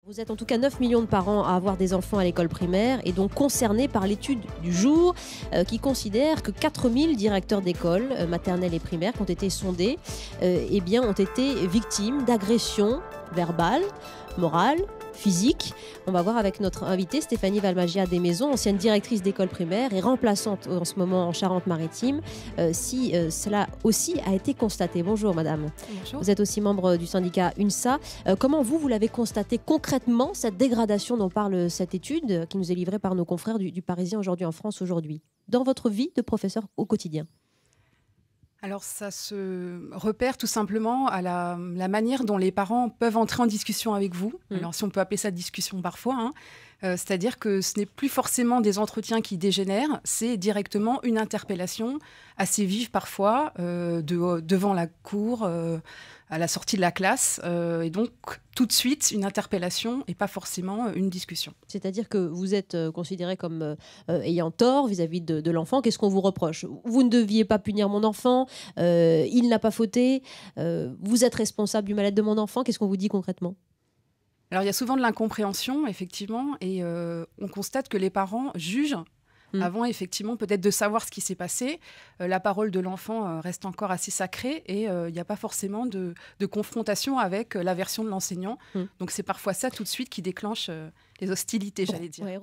Vous êtes en tout cas 9 millions de parents à avoir des enfants à l'école primaire et donc concernés par l'étude du jour qui considère que 4000 directeurs d'école maternelle et primaire qui ont été sondés eh bien, ont été victimes d'agressions verbales, morales, physiques. On va voir avec notre invitée Stéphanie Valmagia Desmaisons, ancienne directrice d'école primaire et remplaçante en ce moment en Charente-Maritime, si cela aussi a été constaté. Bonjour madame. Bonjour. Vous êtes aussi membre du syndicat UNSA. Comment vous l'avez constaté concrètement, cette dégradation dont parle cette étude qui nous est livrée par nos confrères du Parisien aujourd'hui en France aujourd'hui, dans votre vie de professeur au quotidien? Alors ça se repère tout simplement à la manière dont les parents peuvent entrer en discussion avec vous. Alors si on peut appeler ça discussion parfois, hein. C'est-à-dire que ce n'est plus forcément des entretiens qui dégénèrent, c'est directement une interpellation assez vive parfois devant la cour, à la sortie de la classe. Et donc tout de suite une interpellation et pas forcément une discussion. C'est-à-dire que vous êtes considéré comme ayant tort vis-à-vis de l'enfant. Qu'est-ce qu'on vous reproche? Vous ne deviez pas punir mon enfant, il n'a pas fauté, vous êtes responsable du mal-être de mon enfant. Qu'est-ce qu'on vous dit concrètement? Alors il y a souvent de l'incompréhension, effectivement, et on constate que les parents jugent avant, effectivement, peut-être de savoir ce qui s'est passé. La parole de l'enfant reste encore assez sacrée et il n'y a pas forcément de confrontation avec la version de l'enseignant. Donc c'est parfois ça tout de suite qui déclenche les hostilités, j'allais dire. Ouais,